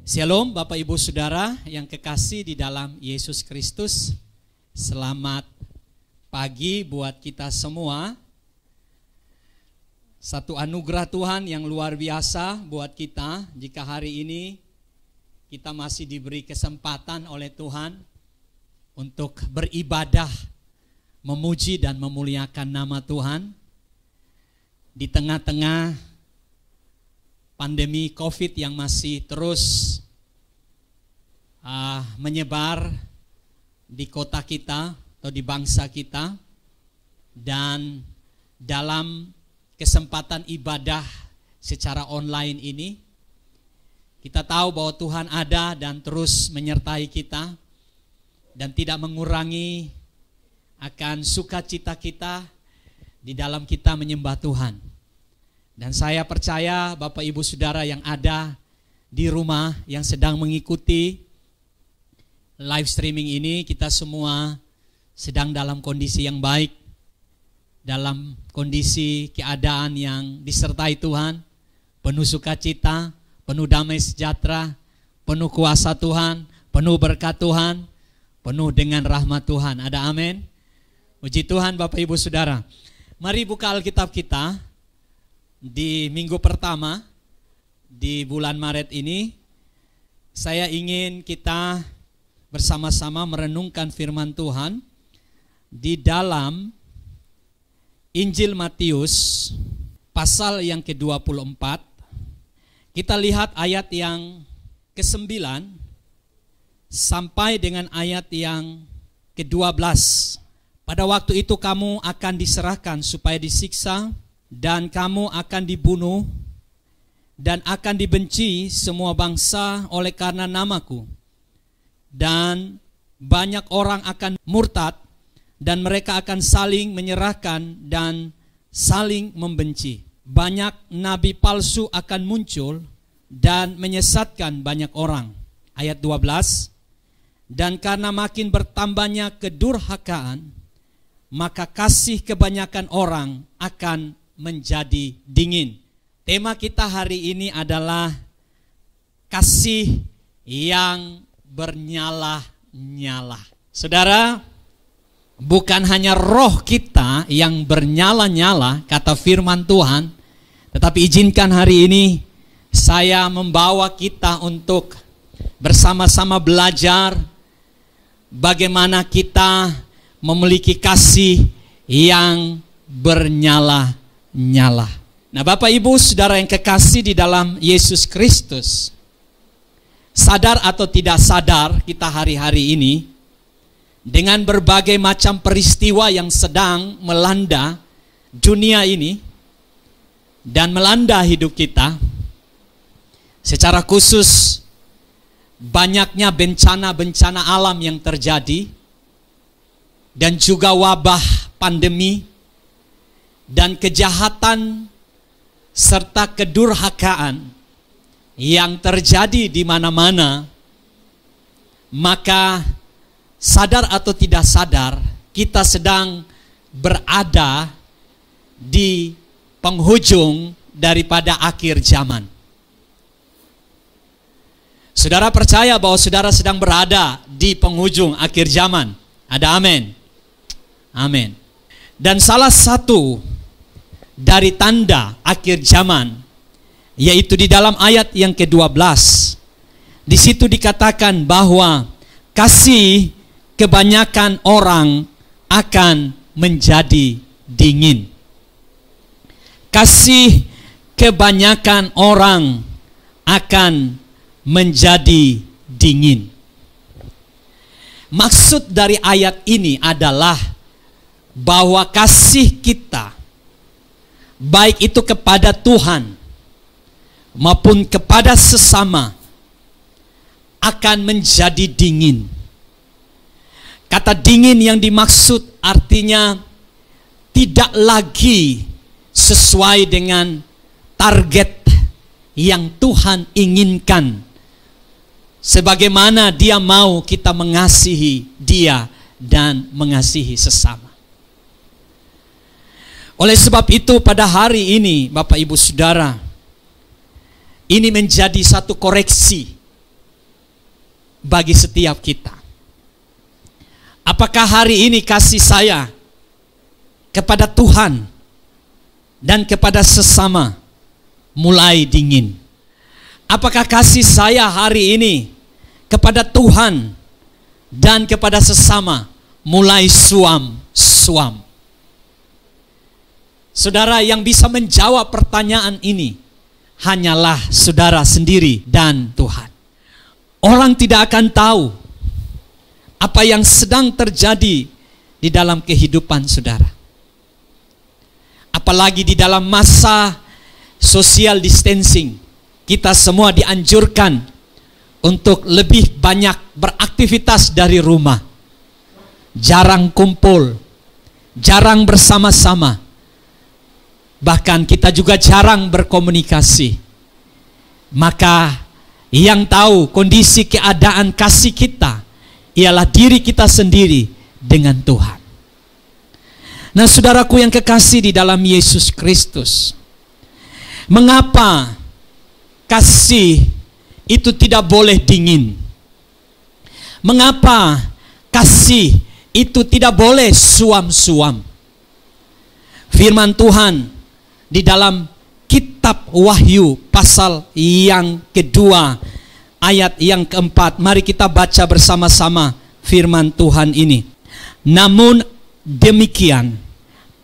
Shalom Bapak Ibu Saudara yang kekasih di dalam Yesus Kristus. Selamat pagi buat kita semua. Satu anugerah Tuhan yang luar biasa buat kita jika hari ini kita masih diberi kesempatan oleh Tuhan untuk beribadah, memuji dan memuliakan nama Tuhan di tengah-tengah pandemi COVID yang masih terus menyebar di kota kita atau di bangsa kita. Dan dalam kesempatan ibadah secara online ini, kita tahu bahwa Tuhan ada dan terus menyertai kita dan tidak mengurangi akan sukacita kita di dalam kita menyembah Tuhan. Dan saya percaya Bapak Ibu Saudara yang ada di rumah yang sedang mengikuti live streaming ini, kita semua sedang dalam kondisi yang baik, dalam kondisi keadaan yang disertai Tuhan, penuh sukacita, penuh damai sejahtera, penuh kuasa Tuhan, penuh berkat Tuhan, penuh dengan rahmat Tuhan. Ada amin? Puji Tuhan Bapak Ibu Saudara. Mari buka Alkitab kita di minggu pertama di bulan Maret ini. Saya ingin kita bersama-sama merenungkan firman Tuhan di dalam Injil Matius pasal yang ke-24. Kita lihat ayat yang ke-9 sampai dengan ayat yang ke-12. Pada waktu itu kamu akan diserahkan supaya disiksa, dan kamu akan dibunuh dan akan dibenci semua bangsa oleh karena namaku. Dan banyak orang akan murtad dan mereka akan saling menyerahkan dan saling membenci. Banyak nabi palsu akan muncul dan menyesatkan banyak orang. Ayat 12. Dan karena makin bertambahnya kedurhakaan, maka kasih kebanyakan orang akan menjadi dingin. Tema kita hari ini adalah kasih yang bernyala-nyala. Saudara, bukan hanya roh kita yang bernyala-nyala, kata firman Tuhan, tetapi izinkan hari ini saya membawa kita untuk bersama-sama belajar bagaimana kita memiliki kasih yang bernyala-nyala. Nah, Bapak Ibu Saudara yang kekasih di dalam Yesus Kristus, sadar atau tidak sadar kita hari-hari ini dengan berbagai macam peristiwa yang sedang melanda dunia ini dan melanda hidup kita, secara khusus banyaknya bencana-bencana alam yang terjadi dan juga wabah pandemi dan kejahatan serta kedurhakaan yang terjadi di mana-mana, maka sadar atau tidak sadar kita sedang berada di penghujung daripada akhir zaman. Saudara percaya bahwa saudara sedang berada di penghujung akhir zaman? Ada amin? Amin. Dan salah satu dari tanda akhir zaman, yaitu di dalam ayat yang ke-12. Di situ dikatakan bahwa kasih kebanyakan orang akan menjadi dingin. Kasih kebanyakan orang akan menjadi dingin. Maksud dari ayat ini adalah bahwa kasih kita, baik itu kepada Tuhan maupun kepada sesama, akan menjadi dingin. Kata dingin yang dimaksud artinya tidak lagi sesuai dengan target yang Tuhan inginkan, sebagaimana Dia mau kita mengasihi Dia dan mengasihi sesama. Oleh sebab itu pada hari ini Bapak Ibu Saudara, ini menjadi satu koreksi bagi setiap kita. Apakah hari ini kasih saya kepada Tuhan dan kepada sesama mulai dingin? Apakah kasih saya hari ini kepada Tuhan dan kepada sesama mulai suam-suam? Saudara, yang bisa menjawab pertanyaan ini hanyalah saudara sendiri dan Tuhan. Orang tidak akan tahu apa yang sedang terjadi di dalam kehidupan saudara. Apalagi di dalam masa social distancing, kita semua dianjurkan untuk lebih banyak beraktivitas dari rumah. Jarang kumpul, jarang bersama-sama. Bahkan kita juga jarang berkomunikasi. Maka yang tahu kondisi keadaan kasih kita ialah diri kita sendiri dengan Tuhan. Nah, saudaraku yang kekasih di dalam Yesus Kristus, mengapa kasih itu tidak boleh dingin? Mengapa kasih itu tidak boleh suam-suam? Firman Tuhan di dalam kitab Wahyu pasal yang kedua ayat yang keempat. Mari kita baca bersama-sama firman Tuhan ini. Namun demikian,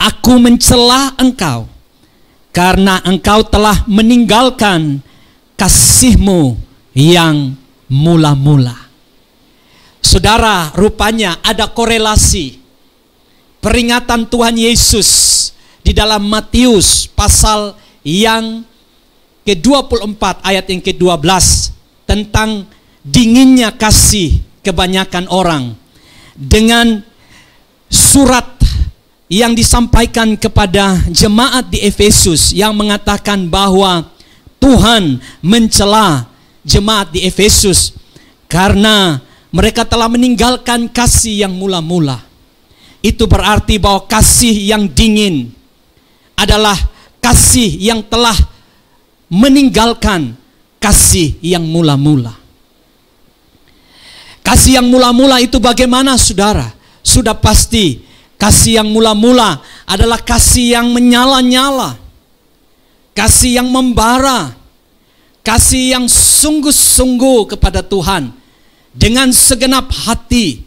aku mencela engkau karena engkau telah meninggalkan kasihmu yang mula-mula. Saudara, rupanya ada korelasi peringatan Tuhan Yesus di dalam Matius pasal yang ke-24 ayat yang ke-12 tentang dinginnya kasih kebanyakan orang dengan surat yang disampaikan kepada jemaat di Efesus yang mengatakan bahwa Tuhan mencela jemaat di Efesus karena mereka telah meninggalkan kasih yang mula-mula. Itu berarti bahwa kasih yang dingin adalah kasih yang telah meninggalkan kasih yang mula-mula. Kasih yang mula-mula itu bagaimana, saudara? Sudah pasti kasih yang mula-mula adalah kasih yang menyala-nyala, kasih yang membara, kasih yang sungguh-sungguh kepada Tuhan dengan segenap hati,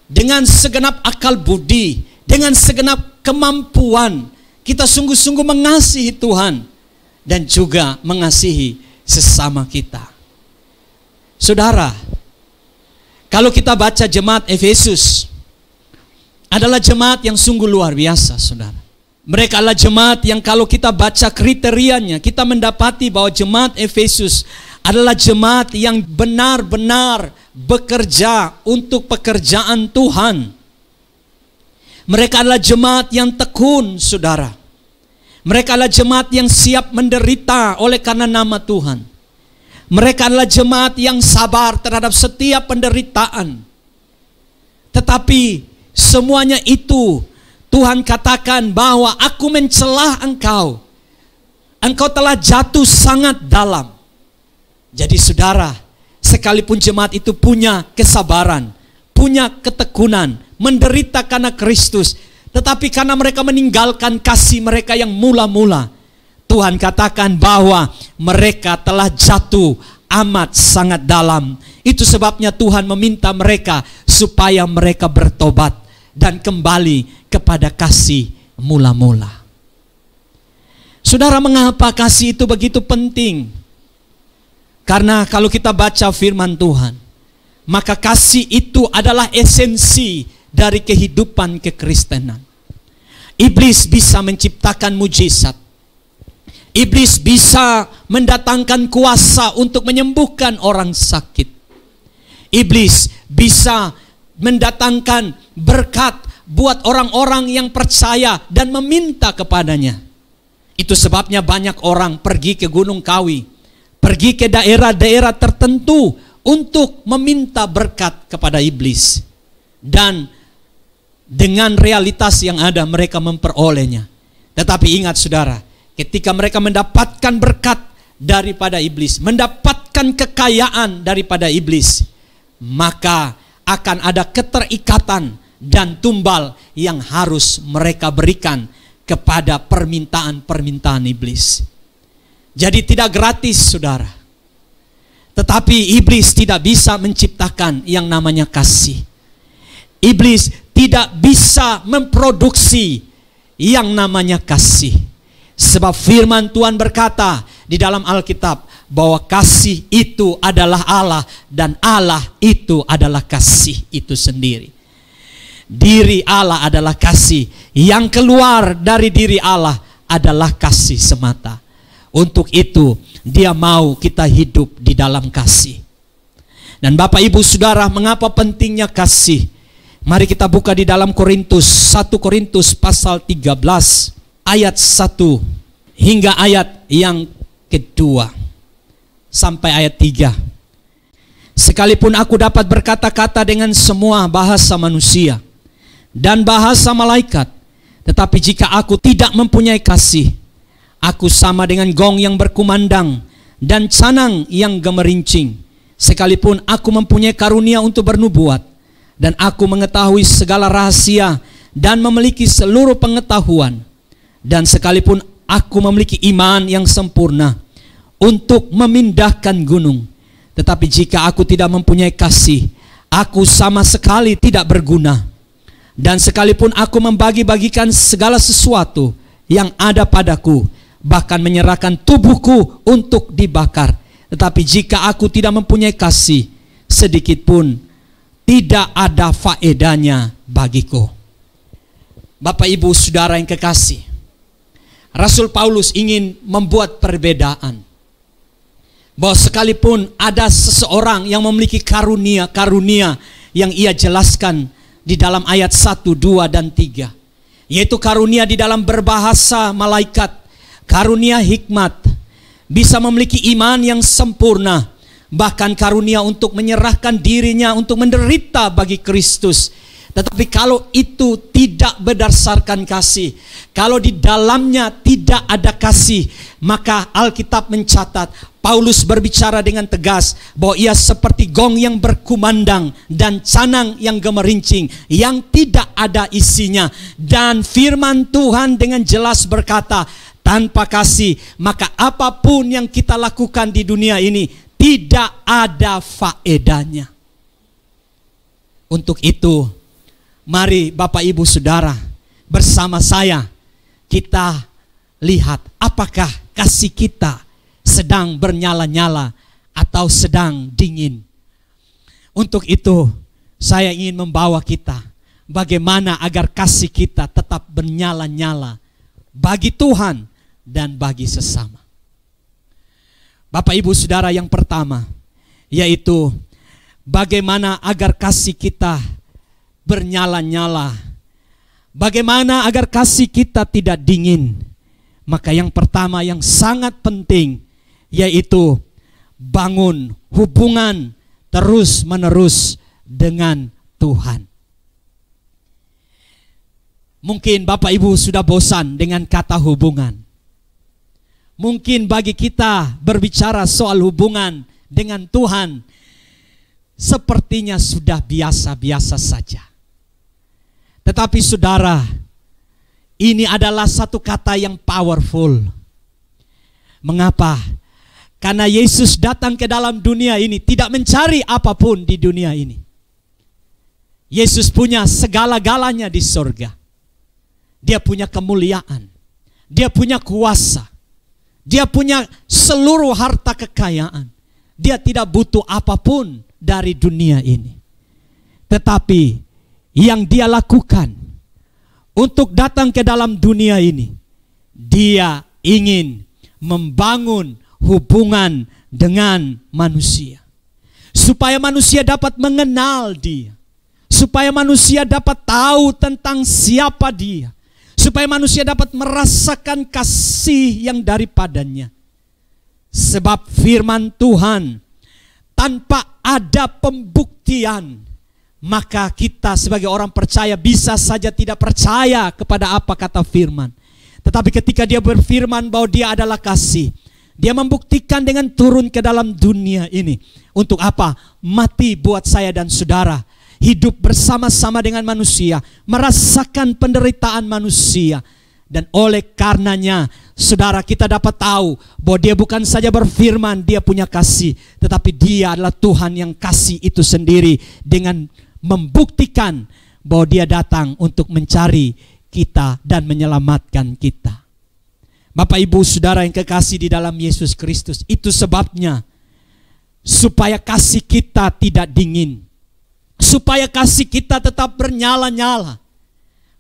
dengan segenap akal budi, dengan segenap kemampuan. Kita sungguh-sungguh mengasihi Tuhan dan juga mengasihi sesama kita. Saudara, kalau kita baca jemaat Efesus, adalah jemaat yang sungguh luar biasa, saudara. Mereka adalah jemaat yang kalau kita baca kriterianya, kita mendapati bahwa jemaat Efesus adalah jemaat yang benar-benar bekerja untuk pekerjaan Tuhan. Mereka adalah jemaat yang tekun, saudara. Mereka adalah jemaat yang siap menderita oleh karena nama Tuhan. Mereka adalah jemaat yang sabar terhadap setiap penderitaan. Tetapi semuanya itu Tuhan katakan bahwa aku mencela engkau. Engkau telah jatuh sangat dalam. Jadi saudara, sekalipun jemaat itu punya kesabaran, punya ketekunan, menderita karena Kristus, tetapi karena mereka meninggalkan kasih mereka yang mula-mula, Tuhan katakan bahwa mereka telah jatuh amat sangat dalam. Itu sebabnya Tuhan meminta mereka supaya mereka bertobat dan kembali kepada kasih mula-mula. Saudara, mengapa kasih itu begitu penting? Karena kalau kita baca firman Tuhan, maka kasih itu adalah esensi dari kehidupan kekristenan. Iblis bisa menciptakan mujizat. Iblis bisa mendatangkan kuasa untuk menyembuhkan orang sakit. Iblis bisa mendatangkan berkat buat orang-orang yang percaya dan meminta kepadanya. Itu sebabnya banyak orang pergi ke Gunung Kawi, pergi ke daerah-daerah tertentu untuk meminta berkat kepada iblis. Dan dengan realitas yang ada mereka memperolehnya. Tetapi ingat saudara, ketika mereka mendapatkan berkat daripada iblis, mendapatkan kekayaan daripada iblis, maka akan ada keterikatan dan tumbal yang harus mereka berikan kepada permintaan-permintaan iblis. Jadi tidak gratis, saudara. Tetapi iblis tidak bisa menciptakan yang namanya kasih. Iblis tidak bisa memproduksi yang namanya kasih. Sebab firman Tuhan berkata di dalam Alkitab bahwa kasih itu adalah Allah dan Allah itu adalah kasih itu sendiri. Diri Allah adalah kasih, yang keluar dari diri Allah adalah kasih semata. Untuk itu Dia mau kita hidup di dalam kasih. Dan Bapak Ibu Saudara, mengapa pentingnya kasih? Mari kita buka di dalam Korintus, 1 Korintus pasal 13 ayat 1 hingga ayat yang kedua sampai ayat 3. Sekalipun aku dapat berkata-kata dengan semua bahasa manusia dan bahasa malaikat, tetapi jika aku tidak mempunyai kasih, aku sama dengan gong yang berkumandang dan canang yang gemerincing. Sekalipun aku mempunyai karunia untuk bernubuat, dan aku mengetahui segala rahasia dan memiliki seluruh pengetahuan, dan sekalipun aku memiliki iman yang sempurna untuk memindahkan gunung, tetapi jika aku tidak mempunyai kasih, aku sama sekali tidak berguna. Dan sekalipun aku membagi-bagikan segala sesuatu yang ada padaku, bahkan menyerahkan tubuhku untuk dibakar, tetapi jika aku tidak mempunyai kasih, sedikit pun tidak ada faedahnya bagiku. Bapak Ibu Saudara yang kekasih, Rasul Paulus ingin membuat perbedaan, bahwa sekalipun ada seseorang yang memiliki karunia yang ia jelaskan di dalam ayat 1, 2, dan 3, yaitu karunia di dalam berbahasa malaikat, karunia hikmat, bisa memiliki iman yang sempurna, bahkan karunia untuk menyerahkan dirinya untuk menderita bagi Kristus. Tetapi kalau itu tidak berdasarkan kasih, kalau di dalamnya tidak ada kasih, maka Alkitab mencatat, Paulus berbicara dengan tegas bahwa ia seperti gong yang berkumandang dan canang yang gemerincing, yang tidak ada isinya. Dan firman Tuhan dengan jelas berkata, tanpa kasih, maka apapun yang kita lakukan di dunia ini tidak ada faedahnya. Untuk itu, mari Bapak Ibu Saudara, bersama saya kita lihat apakah kasih kita sedang bernyala-nyala atau sedang dingin. Untuk itu saya ingin membawa kita bagaimana agar kasih kita tetap bernyala-nyala bagi Tuhan dan bagi sesama. Bapak Ibu Saudara, yang pertama yaitu bagaimana agar kasih kita bernyala-nyala, bagaimana agar kasih kita tidak dingin. Maka yang pertama yang sangat penting yaitu bangun hubungan terus-menerus dengan Tuhan. Mungkin Bapak Ibu sudah bosan dengan kata hubungan. Mungkin bagi kita berbicara soal hubungan dengan Tuhan sepertinya sudah biasa-biasa saja. Tetapi saudara, ini adalah satu kata yang powerful. Mengapa? Karena Yesus datang ke dalam dunia ini tidak mencari apapun di dunia ini. Yesus punya segala-galanya di surga. Dia punya kemuliaan, dia punya kuasa, dia punya seluruh harta kekayaan. Dia tidak butuh apapun dari dunia ini. Tetapi yang dia lakukan untuk datang ke dalam dunia ini, dia ingin membangun hubungan dengan manusia, supaya manusia dapat mengenal dia, supaya manusia dapat tahu tentang siapa dia, supaya manusia dapat merasakan kasih yang daripadanya. Sebab firman Tuhan, tanpa ada pembuktian, maka kita sebagai orang percaya bisa saja tidak percaya kepada apa kata firman. Tetapi ketika dia berfirman bahwa dia adalah kasih, Dia membuktikan dengan turun ke dalam dunia ini. Untuk apa? Mati buat saya dan saudara. Hidup bersama-sama dengan manusia, merasakan penderitaan manusia. Dan oleh karenanya, saudara, kita dapat tahu bahwa dia bukan saja berfirman, dia punya kasih, tetapi dia adalah Tuhan yang kasih itu sendiri, dengan membuktikan bahwa dia datang untuk mencari kita dan menyelamatkan kita. Bapak, Ibu, saudara yang kekasih di dalam Yesus Kristus, itu sebabnya supaya kasih kita tidak dingin, supaya kasih kita tetap bernyala-nyala,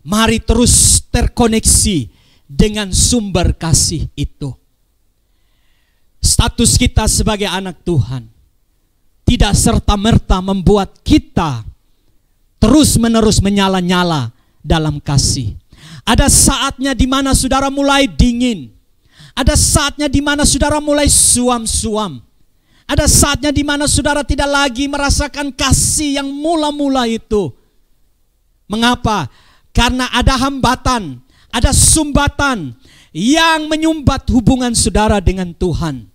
mari terus terkoneksi dengan sumber kasih itu. Status kita sebagai anak Tuhan tidak serta-merta membuat kita terus-menerus menyala-nyala dalam kasih. Ada saatnya di mana saudara mulai dingin. Ada saatnya di mana saudara mulai suam-suam. Ada saatnya di mana saudara tidak lagi merasakan kasih yang mula-mula itu. Mengapa? Karena ada hambatan, ada sumbatan yang menyumbat hubungan saudara dengan Tuhan.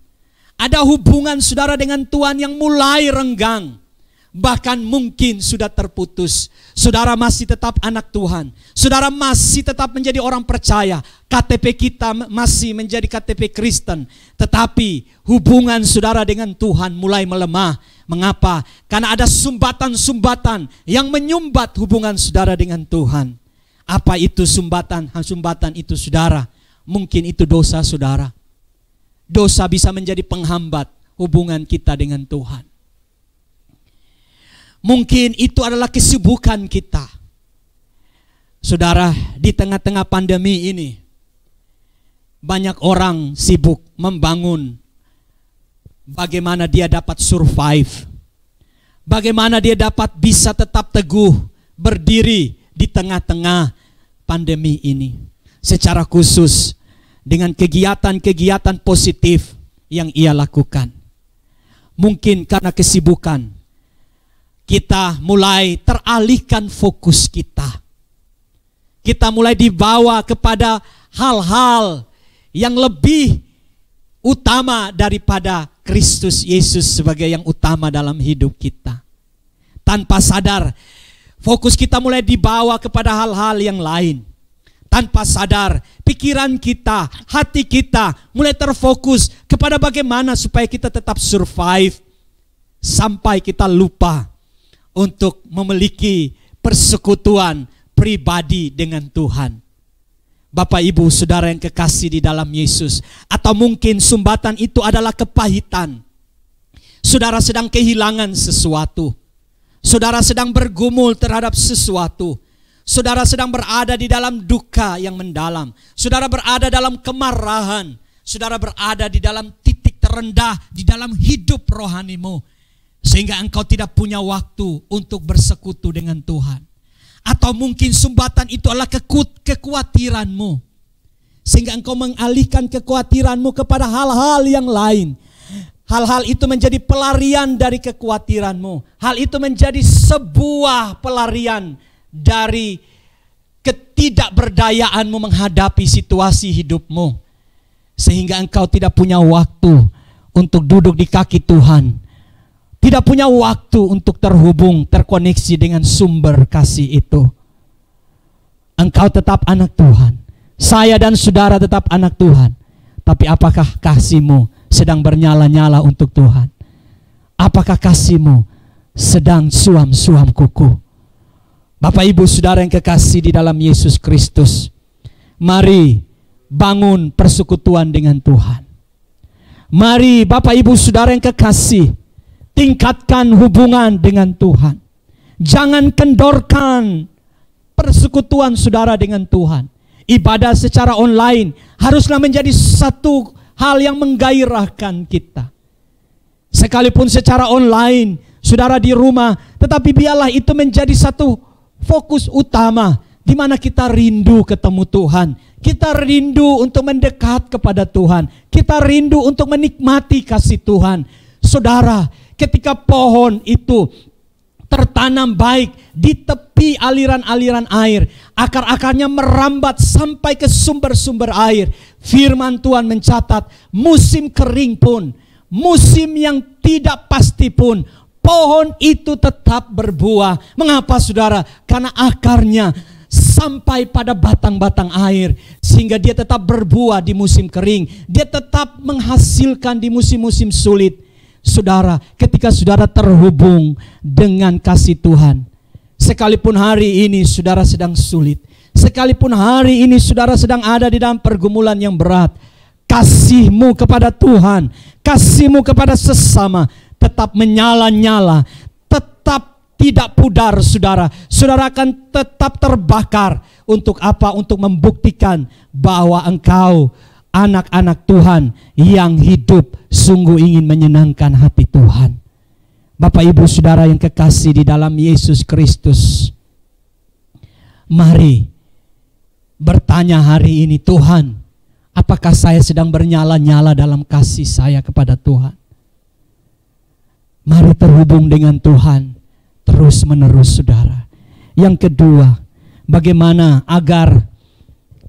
Ada hubungan saudara dengan Tuhan yang mulai renggang. Bahkan mungkin sudah terputus. Saudara masih tetap anak Tuhan. Saudara masih tetap menjadi orang percaya. KTP kita masih menjadi KTP Kristen. Tetapi hubungan saudara dengan Tuhan mulai melemah. Mengapa? Karena ada sumbatan-sumbatan yang menyumbat hubungan saudara dengan Tuhan. Apa itu sumbatan? Sumbatan itu saudara, mungkin itu dosa saudara. Dosa bisa menjadi penghambat hubungan kita dengan Tuhan. Mungkin itu adalah kesibukan kita. Saudara, di tengah-tengah pandemi ini, banyak orang sibuk membangun bagaimana dia dapat survive. Bagaimana dia dapat bisa tetap teguh berdiri di tengah-tengah pandemi ini. Secara khusus dengan kegiatan-kegiatan positif yang ia lakukan. Mungkin karena kesibukan, kita mulai teralihkan fokus kita. Kita mulai dibawa kepada hal-hal yang lebih utama daripada Kristus Yesus sebagai yang utama dalam hidup kita. Tanpa sadar, fokus kita mulai dibawa kepada hal-hal yang lain. Tanpa sadar, pikiran kita, hati kita mulai terfokus kepada bagaimana supaya kita tetap survive. Sampai kita lupa untuk memiliki persekutuan pribadi dengan Tuhan. Bapak, Ibu, saudara yang kekasih di dalam Yesus. Atau mungkin sumbatan itu adalah kepahitan. Saudara sedang kehilangan sesuatu. Saudara sedang bergumul terhadap sesuatu. Saudara sedang berada di dalam duka yang mendalam. Saudara berada dalam kemarahan. Saudara berada di dalam titik terendah di dalam hidup rohanimu. Sehingga engkau tidak punya waktu untuk bersekutu dengan Tuhan. Atau mungkin sumbatan itu adalah kekhawatiranmu. Sehingga engkau mengalihkan kekhawatiranmu kepada hal-hal yang lain. Hal-hal itu menjadi pelarian dari kekhawatiranmu. Hal itu menjadi sebuah pelarian dari ketidakberdayaanmu menghadapi situasi hidupmu. Sehingga engkau tidak punya waktu untuk duduk di kaki Tuhan. Tidak punya waktu untuk terhubung, terkoneksi dengan sumber kasih itu. Engkau tetap anak Tuhan. Saya dan saudara tetap anak Tuhan. Tapi apakah kasihmu sedang bernyala-nyala untuk Tuhan? Apakah kasihmu sedang suam-suam kuku? Bapak, Ibu, saudara yang kekasih di dalam Yesus Kristus, mari bangun persekutuan dengan Tuhan. Mari Bapak, Ibu, saudara yang kekasih, tingkatkan hubungan dengan Tuhan. Jangan kendorkan persekutuan saudara dengan Tuhan. Ibadah secara online haruslah menjadi satu hal yang menggairahkan kita. Sekalipun secara online, saudara di rumah, tetapi biarlah itu menjadi satu fokus utama, di mana kita rindu ketemu Tuhan. Kita rindu untuk mendekat kepada Tuhan. Kita rindu untuk menikmati kasih Tuhan. Saudara, ketika pohon itu tertanam baik di tepi aliran-aliran air. Akar-akarnya merambat sampai ke sumber-sumber air. Firman Tuhan mencatat, musim kering pun, musim yang tidak pasti pun, pohon itu tetap berbuah. Mengapa saudara? Karena akarnya sampai pada batang-batang air, sehingga dia tetap berbuah di musim kering. Dia tetap menghasilkan di musim-musim sulit. Saudara, ketika saudara terhubung dengan kasih Tuhan, sekalipun hari ini saudara sedang sulit, sekalipun hari ini saudara sedang ada di dalam pergumulan yang berat, kasihmu kepada Tuhan, kasihmu kepada sesama tetap menyala-nyala, tetap tidak pudar saudara. Saudara akan tetap terbakar. Untuk apa? Untuk membuktikan bahwa engkau anak-anak Tuhan yang hidup sungguh ingin menyenangkan hati Tuhan. Bapak Ibu Saudara yang kekasih di dalam Yesus Kristus, mari bertanya hari ini, Tuhan, apakah saya sedang bernyala-nyala dalam kasih saya kepada Tuhan? Mari terhubung dengan Tuhan terus menerus saudara. Yang kedua, bagaimana agar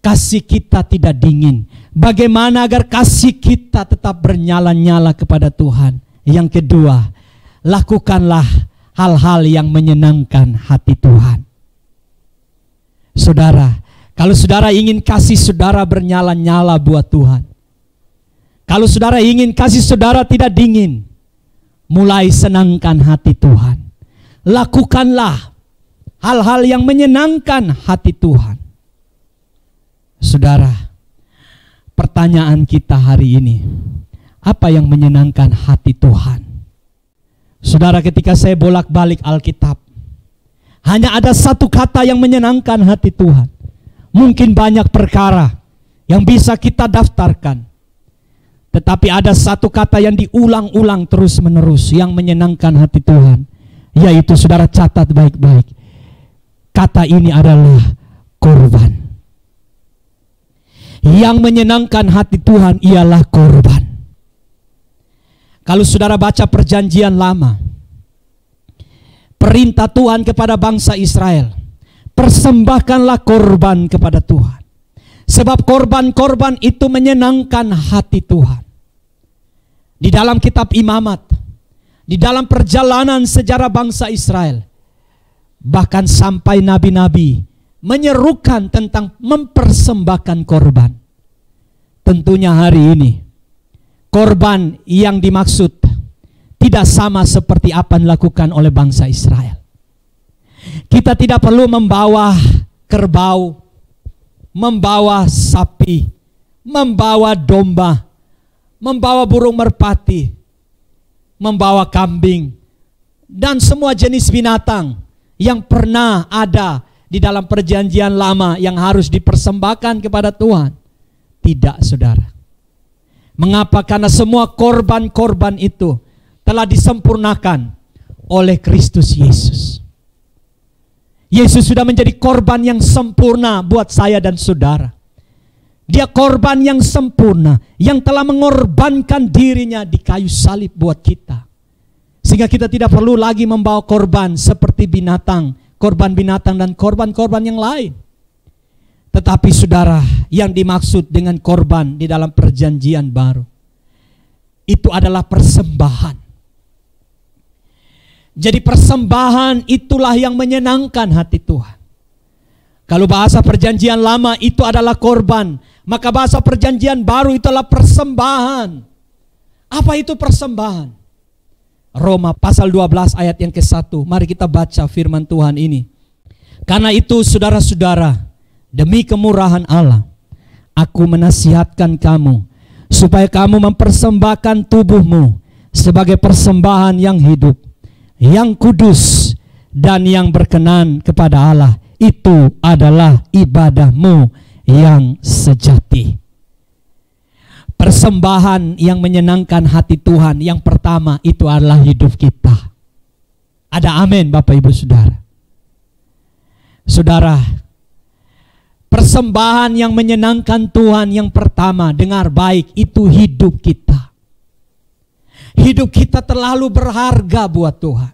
kasih kita tidak dingin? Bagaimana agar kasih kita tetap bernyala-nyala kepada Tuhan? Yang kedua, lakukanlah hal-hal yang menyenangkan hati Tuhan. Saudara, kalau saudara ingin kasih saudara bernyala-nyala buat Tuhan, kalau saudara ingin kasih saudara tidak dingin, mulai senangkan hati Tuhan. Lakukanlah hal-hal yang menyenangkan hati Tuhan. Saudara, pertanyaan kita hari ini, apa yang menyenangkan hati Tuhan? Saudara, ketika saya bolak-balik Alkitab, hanya ada satu kata yang menyenangkan hati Tuhan. Mungkin banyak perkara yang bisa kita daftarkan, tetapi ada satu kata yang diulang-ulang terus-menerus yang menyenangkan hati Tuhan, yaitu saudara catat baik-baik. Kata ini adalah korban. Yang menyenangkan hati Tuhan ialah korban. Kalau saudara baca perjanjian lama, perintah Tuhan kepada bangsa Israel, persembahkanlah korban kepada Tuhan. Sebab korban-korban itu menyenangkan hati Tuhan. Di dalam kitab Imamat, di dalam perjalanan sejarah bangsa Israel, bahkan sampai nabi-nabi menyerukan tentang mempersembahkan korban. Tentunya hari ini korban yang dimaksud tidak sama seperti apa yang dilakukan oleh bangsa Israel. Kita tidak perlu membawa kerbau, membawa sapi, membawa domba, membawa burung merpati, membawa kambing, dan semua jenis binatang yang pernah ada di dalam perjanjian lama yang harus dipersembahkan kepada Tuhan. Tidak, saudara. Mengapa? Karena semua korban-korban itu telah disempurnakan oleh Kristus Yesus. Yesus sudah menjadi korban yang sempurna buat saya dan saudara. Dia korban yang sempurna, yang telah mengorbankan dirinya di kayu salib buat kita. Sehingga kita tidak perlu lagi membawa korban seperti binatang, korban binatang dan korban-korban yang lain. Tetapi saudara, yang dimaksud dengan korban di dalam perjanjian baru, itu adalah persembahan. Jadi persembahan itulah yang menyenangkan hati Tuhan. Kalau bahasa perjanjian lama itu adalah korban, maka bahasa perjanjian baru itu adalah persembahan. Apa itu persembahan? Roma pasal 12 ayat yang ke-1. Mari kita baca firman Tuhan ini. Karena itu saudara-saudara, demi kemurahan Allah, aku menasihatkan kamu supaya kamu mempersembahkan tubuhmu sebagai persembahan yang hidup, yang kudus, dan yang berkenan kepada Allah. Itu adalah ibadahmu yang sejati. Persembahan yang menyenangkan hati Tuhan yang pertama itu adalah hidup kita. Ada amin Bapak Ibu Saudara. Saudara, persembahan yang menyenangkan Tuhan yang pertama, dengar baik, itu hidup kita. Hidup kita terlalu berharga buat Tuhan.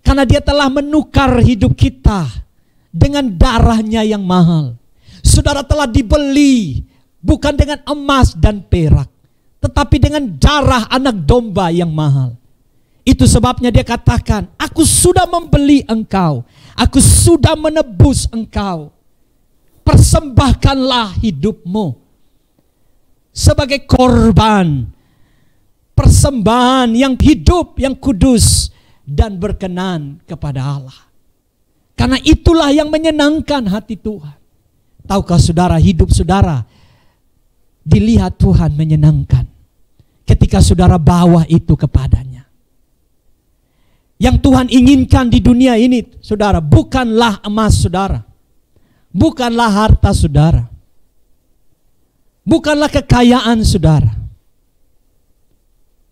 Karena dia telah menukar hidup kita dengan darahnya yang mahal. Saudara telah dibeli bukan dengan emas dan perak, tetapi dengan darah anak domba yang mahal. Itu sebabnya dia katakan, aku sudah membeli engkau, aku sudah menebus engkau. Persembahkanlah hidupmu sebagai korban, persembahan yang hidup, yang kudus dan berkenan kepada Allah. Karena itulah yang menyenangkan hati Tuhan. Tahukah saudara, hidup saudara dilihat Tuhan menyenangkan ketika saudara bawa itu kepadanya. Yang Tuhan inginkan di dunia ini, saudara, bukanlah emas saudara, bukanlah harta saudara, bukanlah kekayaan saudara,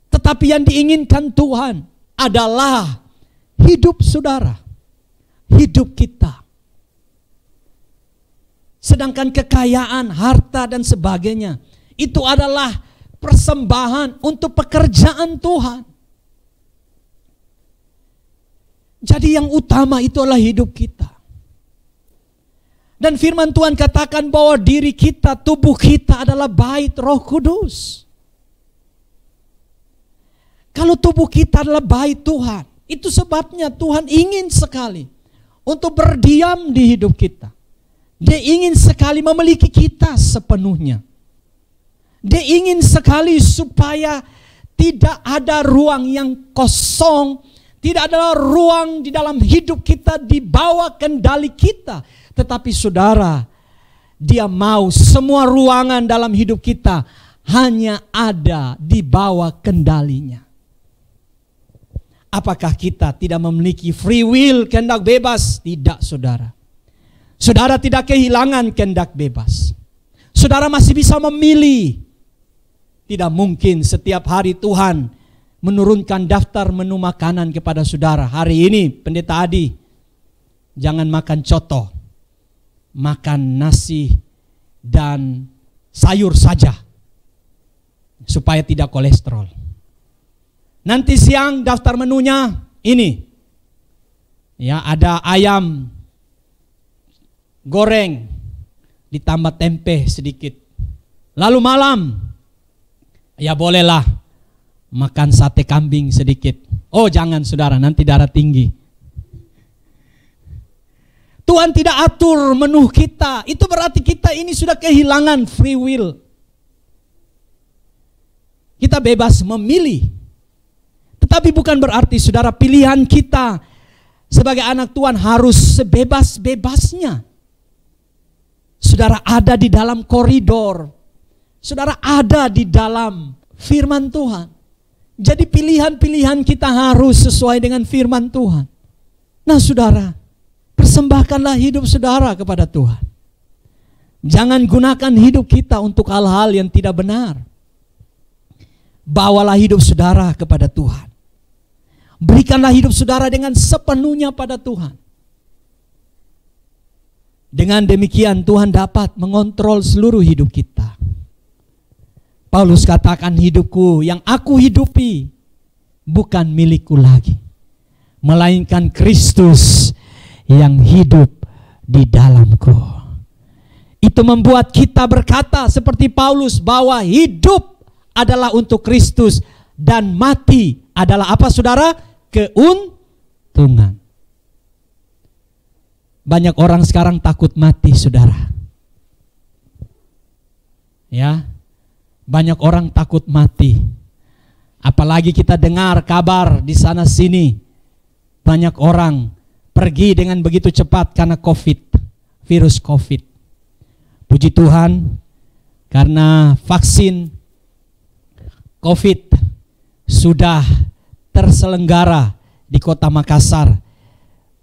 tetapi yang diinginkan Tuhan adalah hidup saudara, hidup kita. Sedangkan kekayaan, harta dan sebagainya itu adalah persembahan untuk pekerjaan Tuhan. Jadi yang utama itu adalah hidup kita. Dan firman Tuhan katakan bahwa diri kita, tubuh kita adalah bait Roh Kudus. Kalau tubuh kita adalah bait Tuhan, itu sebabnya Tuhan ingin sekali untuk berdiam di hidup kita. Dia ingin sekali memiliki kita sepenuhnya. Dia ingin sekali supaya tidak ada ruang yang kosong, tidak ada ruang di dalam hidup kita di bawah kendali kita. Tetapi saudara, dia mau semua ruangan dalam hidup kita hanya ada di bawah kendalinya. Apakah kita tidak memiliki free will, kehendak bebas? Tidak, saudara. Saudara tidak kehilangan kehendak bebas. Saudara masih bisa memilih. Tidak mungkin setiap hari Tuhan menurunkan daftar menu makanan kepada saudara. Hari ini Pendeta Adi, jangan makan coto, makan nasi dan sayur saja, supaya tidak kolesterol. Nanti siang daftar menunya ini, ya, ada ayam goreng ditambah tempe sedikit. Lalu malam, ya bolehlah makan sate kambing sedikit. Oh jangan saudara, nanti darah tinggi. Tuhan tidak atur menu kita. Itu berarti kita ini sudah kehilangan free will. Kita bebas memilih. Tetapi bukan berarti saudara pilihan kita sebagai anak Tuhan harus sebebas-bebasnya. Saudara ada di dalam koridor. Saudara ada di dalam firman Tuhan. Jadi pilihan-pilihan kita harus sesuai dengan firman Tuhan. Nah saudara, persembahkanlah hidup saudara kepada Tuhan. Jangan gunakan hidup kita untuk hal-hal yang tidak benar. Bawalah hidup saudara kepada Tuhan. Berikanlah hidup saudara dengan sepenuhnya pada Tuhan. Dengan demikian Tuhan dapat mengontrol seluruh hidup kita. Paulus katakan, hidupku yang aku hidupi bukan milikku lagi, melainkan Kristus yang hidup di dalamku. Itu membuat kita berkata seperti Paulus bahwa hidup adalah untuk Kristus dan mati adalah apa saudara? Keuntungan. Banyak orang sekarang takut mati saudara. Ya, banyak orang takut mati. Apalagi kita dengar kabar di sana sini, banyak orang pergi dengan begitu cepat karena COVID, virus COVID. Puji Tuhan, karena vaksin COVID sudah terselenggara di kota Makassar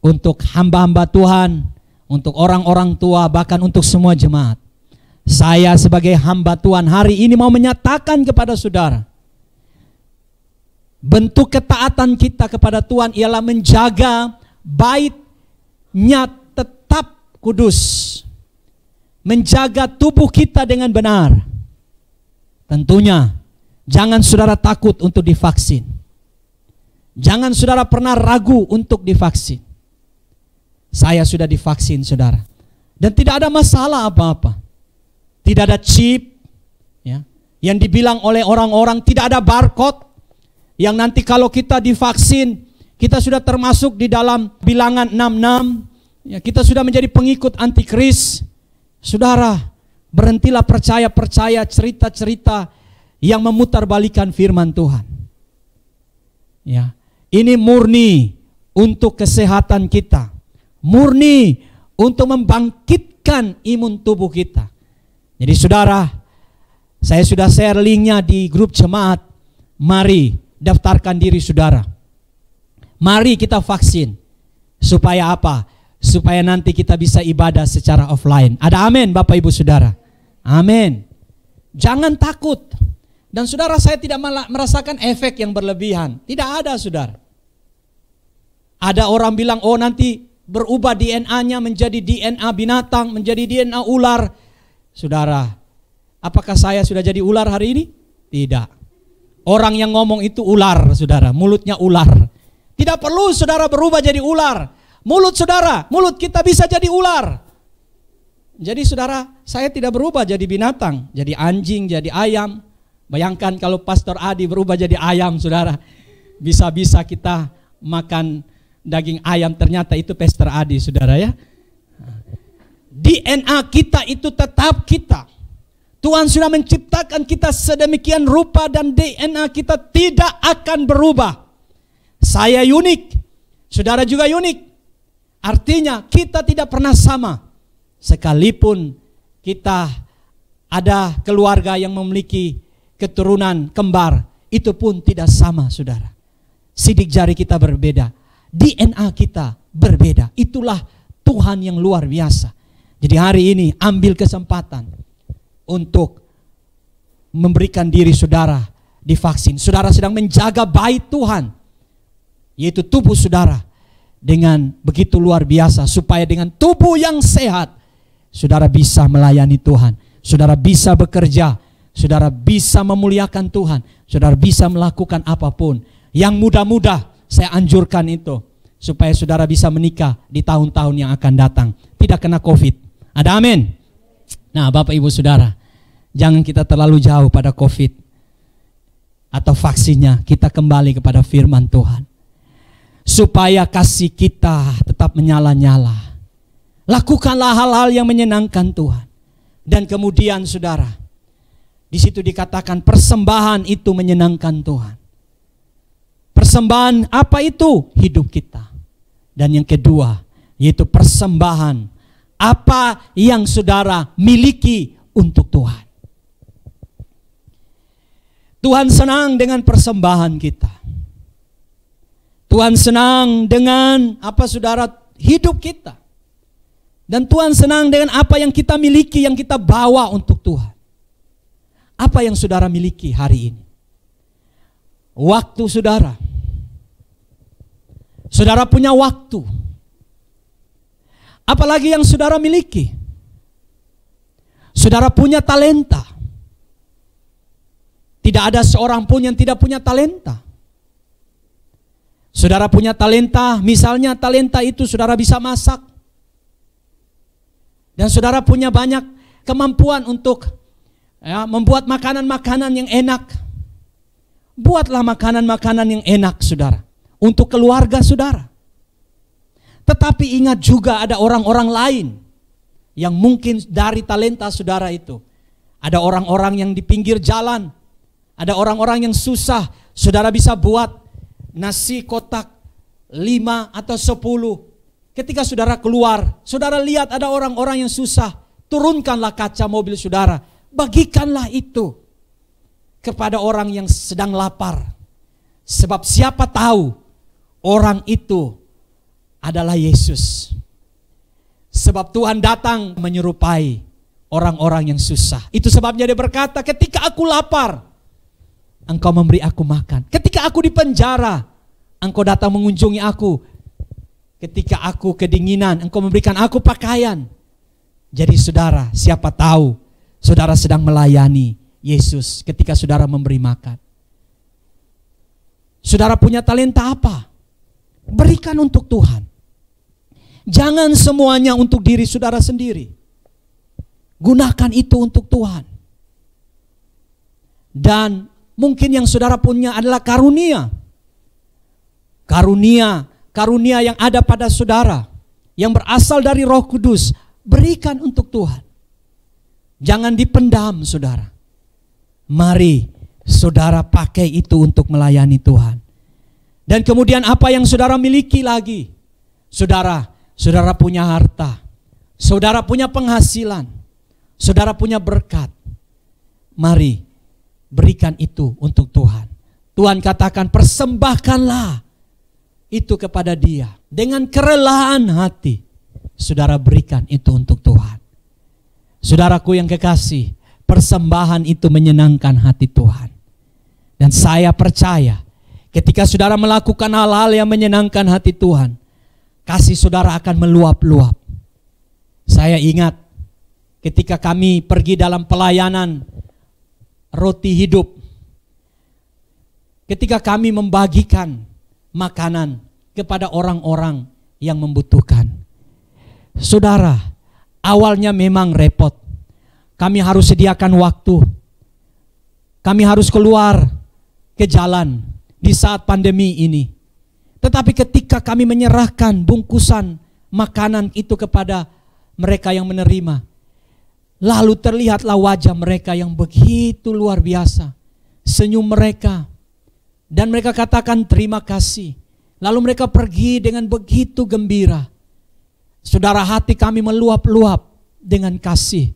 untuk hamba-hamba Tuhan, untuk orang-orang tua, bahkan untuk semua jemaat. Saya sebagai hamba Tuhan hari ini mau menyatakan kepada saudara, bentuk ketaatan kita kepada Tuhan ialah menjaga baitnya tetap kudus, menjaga tubuh kita dengan benar. Tentunya jangan saudara takut untuk divaksin. Jangan saudara pernah ragu untuk divaksin. Saya sudah divaksin saudara. Dan tidak ada masalah apa-apa. Tidak ada chip, ya, yang dibilang oleh orang-orang, tidak ada barcode, yang nanti kalau kita divaksin, kita sudah termasuk di dalam bilangan 66, ya, kita sudah menjadi pengikut antikris. Saudara, berhentilah percaya cerita-cerita yang memutarbalikan firman Tuhan. Ya, ini murni untuk kesehatan kita, murni untuk membangkitkan imun tubuh kita. Jadi saudara, saya sudah share linknya di grup jemaat. Mari daftarkan diri saudara. Mari kita vaksin. Supaya apa? Supaya nanti kita bisa ibadah secara offline. Ada amin Bapak Ibu Saudara? Amin. Jangan takut. Dan saudara, saya tidak merasakan efek yang berlebihan. Tidak ada saudara. Ada orang bilang, oh nanti berubah DNA-nya menjadi DNA binatang, menjadi DNA ular. Saudara, apakah saya sudah jadi ular hari ini? Tidak. Orang yang ngomong itu ular saudara, mulutnya ular. Tidak perlu saudara berubah jadi ular. Mulut saudara, mulut kita bisa jadi ular. Jadi saudara, saya tidak berubah jadi binatang, jadi anjing, jadi ayam. Bayangkan kalau Pastor Adi berubah jadi ayam saudara. Bisa-bisa kita makan daging ayam, ternyata itu Pastor Adi saudara ya. DNA kita itu tetap kita. Tuhan sudah menciptakan kita sedemikian rupa dan DNA kita tidak akan berubah. Saya unik, saudara juga unik. Artinya kita tidak pernah sama. Sekalipun kita ada keluarga yang memiliki keturunan kembar, itu pun tidak sama saudara. Sidik jari kita berbeda, DNA kita berbeda. Itulah Tuhan yang luar biasa. Jadi hari ini ambil kesempatan untuk memberikan diri saudara divaksin. Saudara sedang menjaga bait Tuhan, yaitu tubuh saudara, dengan begitu luar biasa. Supaya dengan tubuh yang sehat, saudara bisa melayani Tuhan. Saudara bisa bekerja. Saudara bisa memuliakan Tuhan. Saudara bisa melakukan apapun. Yang muda-muda saya anjurkan itu. Supaya saudara bisa menikah di tahun-tahun yang akan datang. Tidak kena COVID. Ada amin. Nah Bapak Ibu Saudara, jangan kita terlalu jauh pada COVID atau vaksinnya. Kita kembali kepada firman Tuhan. Supaya kasih kita tetap menyala-nyala. Lakukanlah hal-hal yang menyenangkan Tuhan. Dan kemudian saudara, di situ dikatakan persembahan itu menyenangkan Tuhan. Persembahan apa itu? Hidup kita. Dan yang kedua, yaitu persembahan apa yang saudara miliki untuk Tuhan. Tuhan senang dengan persembahan kita. Tuhan senang dengan apa saudara? Hidup kita. Dan Tuhan senang dengan apa yang kita miliki, yang kita bawa untuk Tuhan. Apa yang saudara miliki hari ini? Waktu saudara. Saudara punya waktu. Apalagi yang saudara miliki. Saudara punya talenta. Tidak ada seorang pun yang tidak punya talenta. Saudara punya talenta, misalnya talenta itu saudara bisa masak. Dan saudara punya banyak kemampuan untuk membuat makanan-makanan yang enak. Buatlah makanan-makanan yang enak saudara. Untuk keluarga saudara. Tetapi ingat juga ada orang-orang lain yang mungkin dari talenta saudara itu. Ada orang-orang yang di pinggir jalan. Ada orang-orang yang susah. Saudara bisa buat nasi kotak 5 atau 10. Ketika saudara keluar, saudara lihat ada orang-orang yang susah. Turunkanlah kaca mobil saudara. Bagikanlah itu kepada orang yang sedang lapar. Sebab siapa tahu orang itu adalah Yesus. Sebab Tuhan datang menyerupai orang-orang yang susah. Itu sebabnya dia berkata, ketika aku lapar, engkau memberi aku makan. Ketika aku di penjara, engkau datang mengunjungi aku. Ketika aku kedinginan, engkau memberikan aku pakaian. Jadi saudara, siapa tahu saudara sedang melayani Yesus ketika saudara memberi makan. Saudara punya talenta apa? Berikan untuk Tuhan. Jangan semuanya untuk diri saudara sendiri. Gunakan itu untuk Tuhan. Dan mungkin yang saudara punya adalah karunia. Karunia yang ada pada saudara, yang berasal dari Roh Kudus. Berikan untuk Tuhan. Jangan dipendam, saudara. Mari saudara pakai itu untuk melayani Tuhan. Dan kemudian apa yang saudara miliki lagi? Saudara punya harta, saudara punya penghasilan, saudara punya berkat. Mari berikan itu untuk Tuhan. Tuhan katakan, persembahkanlah itu kepada Dia dengan kerelaan hati. Saudara berikan itu untuk Tuhan. Saudaraku yang kekasih, persembahan itu menyenangkan hati Tuhan. Dan saya percaya ketika saudara melakukan hal-hal yang menyenangkan hati Tuhan, kasih saudara akan meluap-luap. Saya ingat ketika kami pergi dalam pelayanan roti hidup. Ketika kami membagikan makanan kepada orang-orang yang membutuhkan. Saudara, awalnya memang repot. Kami harus sediakan waktu. Kami harus keluar ke jalan di saat pandemi ini. Tetapi ketika kami menyerahkan bungkusan makanan itu kepada mereka yang menerima, lalu terlihatlah wajah mereka yang begitu luar biasa. Senyum mereka. Dan mereka katakan terima kasih. Lalu mereka pergi dengan begitu gembira. Saudara, hati kami meluap-luap dengan kasih.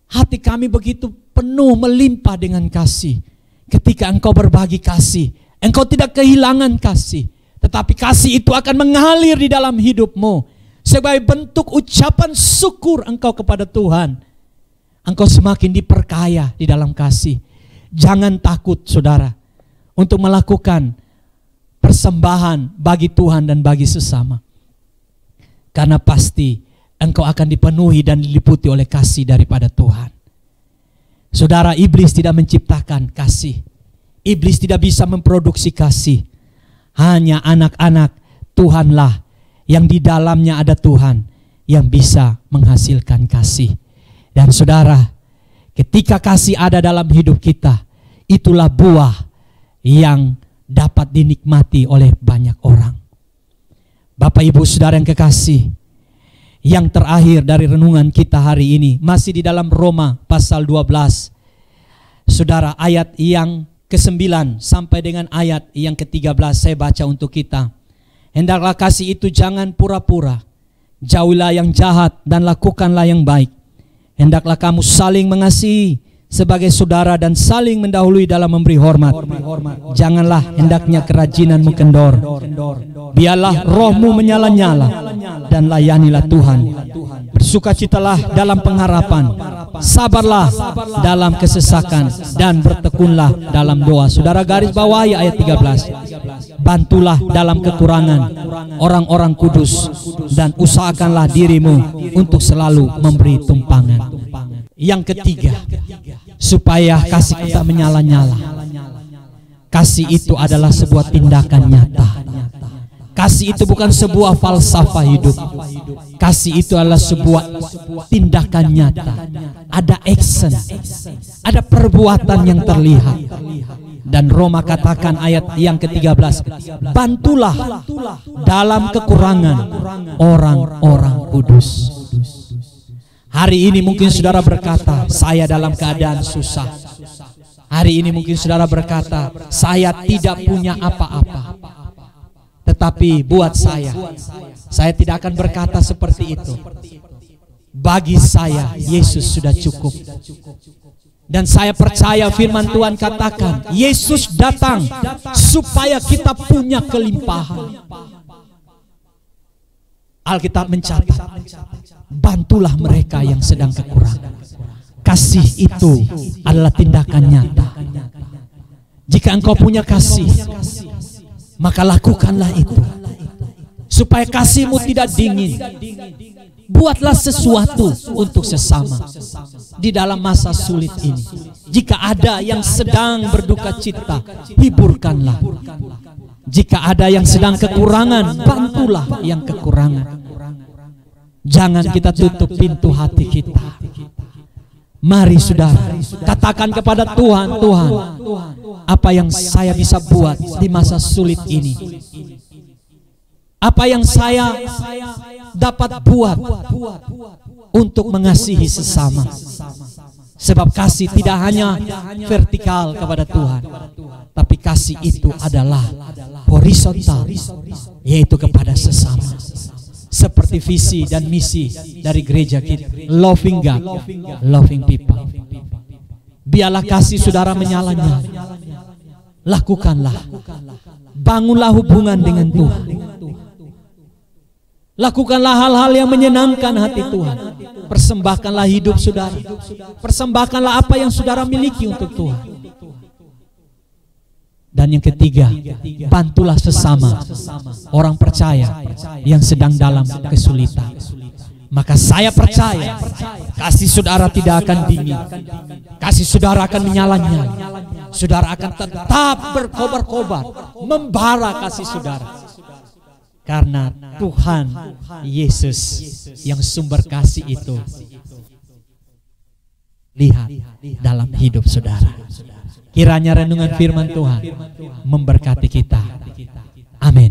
Hati kami begitu penuh melimpah dengan kasih. Ketika engkau berbagi kasih, engkau tidak kehilangan kasih, tetapi kasih itu akan mengalir di dalam hidupmu. Sebagai bentuk ucapan syukur engkau kepada Tuhan, engkau semakin diperkaya di dalam kasih. Jangan takut, saudara, untuk melakukan persembahan bagi Tuhan dan bagi sesama. Karena pasti engkau akan dipenuhi dan diliputi oleh kasih daripada Tuhan. Saudara, iblis tidak menciptakan kasih. Iblis tidak bisa memproduksi kasih. Hanya anak-anak Tuhanlah yang di dalamnya ada Tuhan yang bisa menghasilkan kasih. Dan saudara, ketika kasih ada dalam hidup kita, itulah buah yang dapat dinikmati oleh banyak orang. Bapak Ibu Saudara yang kekasih, yang terakhir dari renungan kita hari ini masih di dalam Roma pasal 12. Saudara, ayat yang ke-9 sampai dengan ayat yang ke-13 saya baca untuk kita. Hendaklah kasih itu jangan pura-pura. Jauhilah yang jahat dan lakukanlah yang baik. Hendaklah kamu saling mengasihi sebagai saudara dan saling mendahului dalam memberi hormat. Janganlah hendaknya kerajinanmu kendor. Biarlah rohmu menyala-nyala dan layanilah Tuhan. Bersukacitalah dalam pengharapan. Sabarlah dalam kesesakan dan bertekunlah dalam doa. Saudara garis bawahi ayat 13. Bantulah dalam kekurangan orang-orang kudus dan usahakanlah dirimu untuk selalu memberi tumpangan. Yang ketiga, supaya kasih kita menyala-nyala. Kasih itu adalah sebuah tindakan nyata. Kasih itu bukan sebuah falsafah hidup. Kasih itu adalah sebuah tindakan nyata. Ada action, ada perbuatan yang terlihat. Dan Roma katakan ayat yang ke-13, bantulah dalam kekurangan orang-orang kudus. Hari ini mungkin saudara berkata, saya dalam keadaan susah. Hari ini mungkin saudara berkata, saya tidak punya apa-apa. Tetapi buat saya tidak akan berkata seperti itu. Bagi saya, Yesus sudah cukup. Dan saya percaya firman Tuhan katakan, Yesus datang supaya kita punya kelimpahan. Alkitab mencatat, bantulah mereka yang sedang kekurangan. Kasih itu adalah tindakan nyata. Jika engkau punya kasih, maka lakukanlah itu. Supaya kasihmu tidak dingin. Buatlah sesuatu untuk sesama di dalam masa sulit ini. Jika ada yang sedang berduka cita, hiburkanlah. Jika ada yang sedang kekurangan, bantulah yang kekurangan. Jangan kita tutup pintu hati kita. Mari saudara, katakan kepada Tuhan, Tuhan, apa yang saya bisa buat di masa sulit ini? Apa yang saya dapat buat untuk mengasihi sesama? Sebab kasih tidak hanya vertikal kepada Tuhan, tapi kasih itu adalah horizontal, yaitu kepada sesama. Seperti visi dan misi dari gereja kita, loving God, loving people. Biarlah kasih saudara menyala-nyala. Lakukanlah, bangunlah hubungan dengan Tuhan. Lakukanlah hal-hal yang menyenangkan hati Tuhan. Persembahkanlah hidup saudara. Persembahkanlah apa yang saudara miliki untuk Tuhan. Dan yang ketiga, bantulah sesama orang percaya yang sedang dalam kesulitan. Maka saya percaya kasih saudara tidak akan dingin. Kasih saudara akan menyala-nyala. Saudara akan tetap berkobar-kobar, membara kasih saudara. Karena Tuhan Yesus yang sumber kasih itu lihat dalam hidup saudara. Kiranya renungan firman Tuhan memberkati kita. Amin.